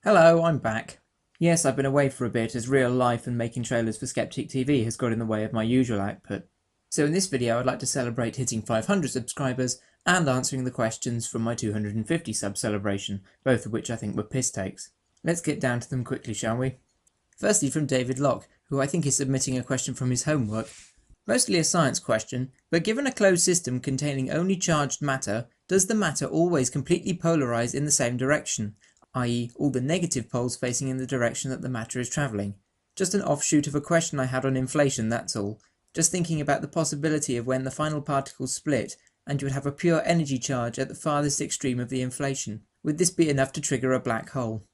Hello, I'm back. Yes, I've been away for a bit as real life and making trailers for Skeptic TV has got in the way of my usual output. So in this video I'd like to celebrate hitting 500 subscribers and answering the questions from my 250 sub celebration, both of which I think were piss takes. Let's get down to them quickly, shall we? Firstly from David Locke, who I think is submitting a question from his homework. Mostly a science question, but given a closed system containing only charged matter, does the matter always completely polarize in the same direction, i.e. all the negative poles facing in the direction that the matter is travelling? Just an offshoot of a question I had on inflation, that's all. Just thinking about the possibility of when the final particles split and you would have a pure energy charge at the farthest extreme of the inflation. Would this be enough to trigger a black hole?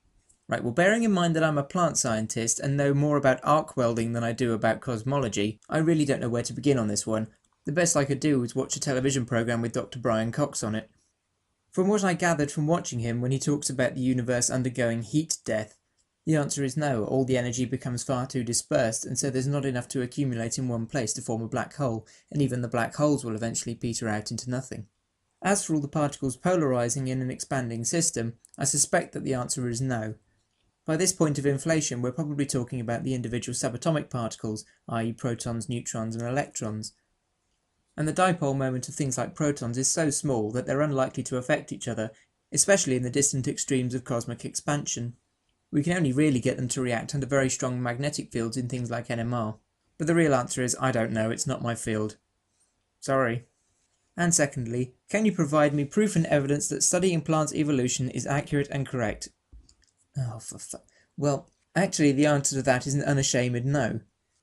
Right, well, bearing in mind that I'm a plant scientist and know more about arc welding than I do about cosmology, I really don't know where to begin on this one. The best I could do was watch a television programme with Dr. Brian Cox on it. From what I gathered from watching him when he talks about the universe undergoing heat death, the answer is no, all the energy becomes far too dispersed and so there's not enough to accumulate in one place to form a black hole, and even the black holes will eventually peter out into nothing. As for all the particles polarising in an expanding system, I suspect that the answer is no. By this point of inflation, we're probably talking about the individual subatomic particles, i.e. protons, neutrons and electrons. And the dipole moment of things like protons is so small that they're unlikely to affect each other, especially in the distant extremes of cosmic expansion. We can only really get them to react under very strong magnetic fields in things like NMR. But the real answer is I don't know, it's not my field. Sorry. And secondly, can you provide me proof and evidence that studying plants' evolution is accurate and correct? Oh, well, actually the answer to that is an unashamed no.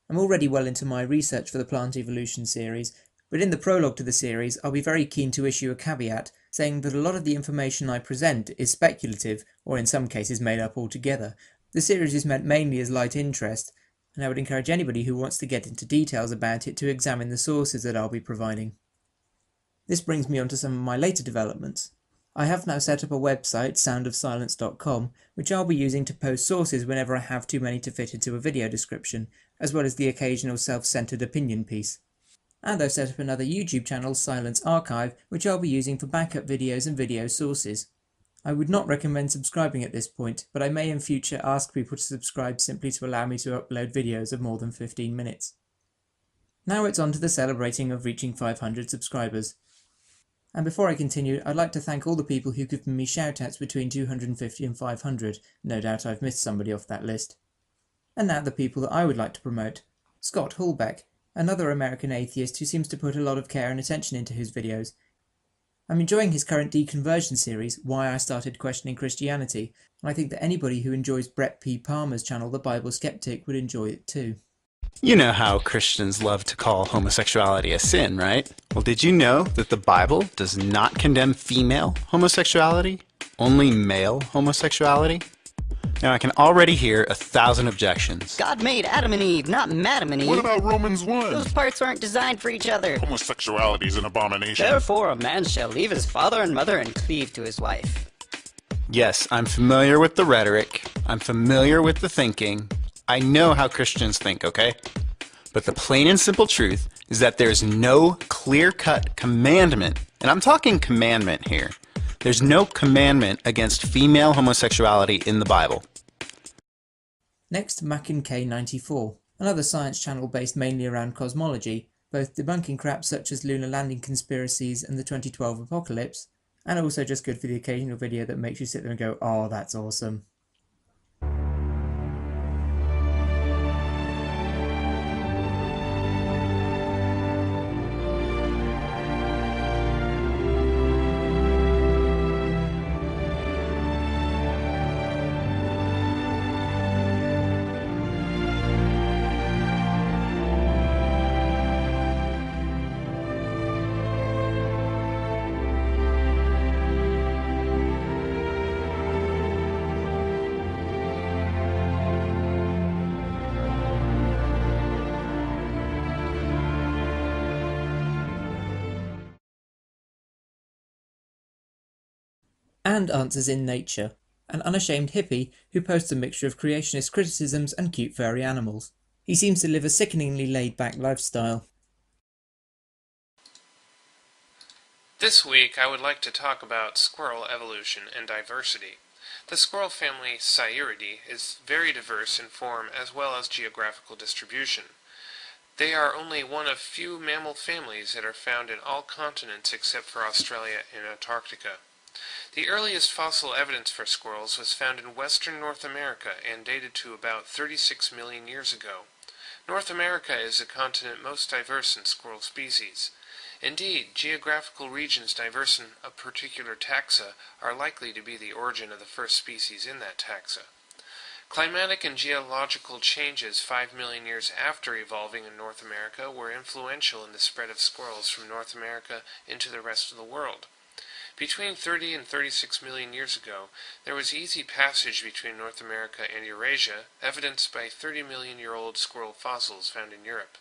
I'm already well into my research for the plant evolution series, but in the prologue to the series I'll be very keen to issue a caveat saying that a lot of the information I present is speculative, or in some cases made up altogether. The series is meant mainly as light interest, and I would encourage anybody who wants to get into details about it to examine the sources that I'll be providing. This brings me on to some of my later developments. I have now set up a website, soundofsilence.com, which I'll be using to post sources whenever I have too many to fit into a video description, as well as the occasional self-centered opinion piece. And I've set up another YouTube channel, Silence Archive, which I'll be using for backup videos and video sources. I would not recommend subscribing at this point, but I may in future ask people to subscribe simply to allow me to upload videos of more than 15 minutes. Now it's on to the celebrating of reaching 500 subscribers. And before I continue, I'd like to thank all the people who've given me shoutouts between 250 and 500, no doubt I've missed somebody off that list. And now the people that I would like to promote. Scott Hallbeck, another American atheist who seems to put a lot of care and attention into his videos. I'm enjoying his current deconversion series, Why I Started Questioning Christianity, and I think that anybody who enjoys Brett P. Palmer's channel, The Bible Skeptic, would enjoy it too. You know how Christians love to call homosexuality a sin, right? Well, did you know that the Bible does not condemn female homosexuality, only male homosexuality? Now, I can already hear 1,000 objections. God made Adam and Eve, not Madam and Eve. What about Romans 1? Those parts aren't designed for each other. Homosexuality is an abomination. Therefore, a man shall leave his father and mother and cleave to his wife. Yes, I'm familiar with the rhetoric. I'm familiar with the thinking. I know how Christians think, okay? But the plain and simple truth is that there's no clear-cut commandment, and I'm talking commandment here. There's no commandment against female homosexuality in the Bible. Next, Mackin K94, another science channel based mainly around cosmology, both debunking crap such as lunar landing conspiracies and the 2012 apocalypse, and also just good for the occasional video that makes you sit there and go, oh, that's awesome. And Answers in Nature, an unashamed hippie who posts a mixture of creationist criticisms and cute furry animals. He seems to live a sickeningly laid-back lifestyle. This week I would like to talk about squirrel evolution and diversity. The squirrel family Sciuridae is very diverse in form as well as geographical distribution. They are only one of few mammal families that are found in all continents except for Australia and Antarctica. The earliest fossil evidence for squirrels was found in western North America and dated to about 36 million years ago. North America is the continent most diverse in squirrel species. Indeed, geographical regions diverse in a particular taxa are likely to be the origin of the first species in that taxa. Climatic and geological changes 5 million years after evolving in North America were influential in the spread of squirrels from North America into the rest of the world. Between 30 and 36 million years ago, there was easy passage between North America and Eurasia, evidenced by 30-million-year-old squirrel fossils found in Europe.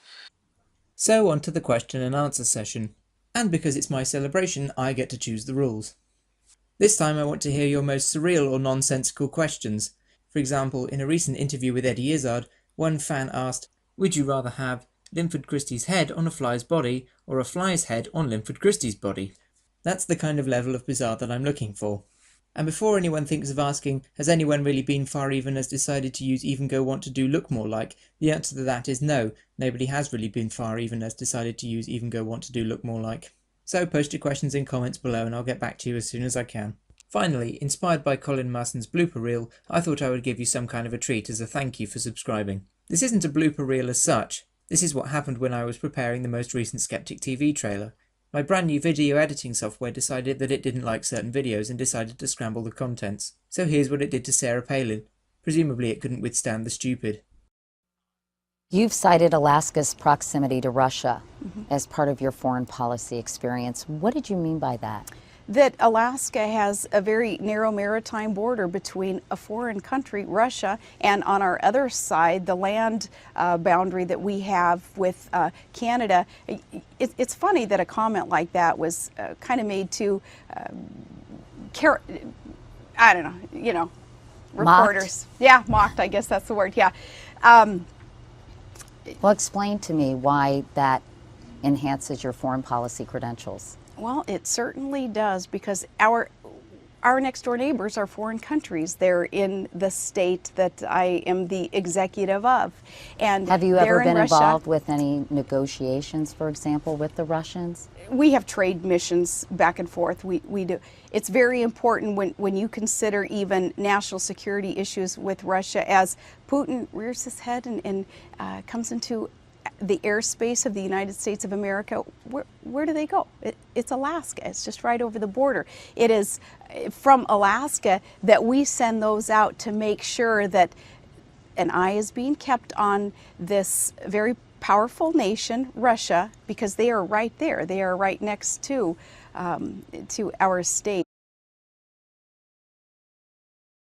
So on to the question and answer session. And because it's my celebration, I get to choose the rules. This time I want to hear your most surreal or nonsensical questions. For example, in a recent interview with Eddie Izzard, one fan asked, would you rather have Linford Christie's head on a fly's body or a fly's head on Linford Christie's body? That's the kind of level of bizarre that I'm looking for. And before anyone thinks of asking, has anyone really been far even has decided to use even go want to do look more like, the answer to that is no, nobody has really been far even has decided to use even go want to do look more like. So post your questions in comments below and I'll get back to you as soon as I can. Finally, inspired by Colin Marston's blooper reel, I thought I would give you some kind of a treat as a thank you for subscribing. This isn't a blooper reel as such, this is what happened when I was preparing the most recent Skeptic TV trailer. My brand new video editing software decided that it didn't like certain videos and decided to scramble the contents. So here's what it did to Sarah Palin. Presumably it couldn't withstand the stupid. You've cited Alaska's proximity to Russia as part of your foreign policy experience. What did you mean by that? That Alaska has a very narrow maritime border between a foreign country, Russia, and on our other side, the land boundary that we have with Canada. It's funny that a comment like that was kind of made to, I don't know, you know, reporters. Mocked? Yeah, mocked, I guess that's the word, yeah. Well, explain to me why that enhances your foreign policy credentials. Well, it certainly does, because our next door neighbors are foreign countries. They're in the state that I am the executive of. And have you ever been Russia. Involved with any negotiations, for example, with the Russians? We have trade missions back and forth. We do. It's very important when you consider even national security issues with Russia, as Putin rears his head and comes into the airspace of the United States of America. Where do they go? It's Alaska. It's just right over the border. It is from Alaska that we send those out to make sure that an eye is being kept on this very powerful nation, Russia, because they are right there. They are right next to our state.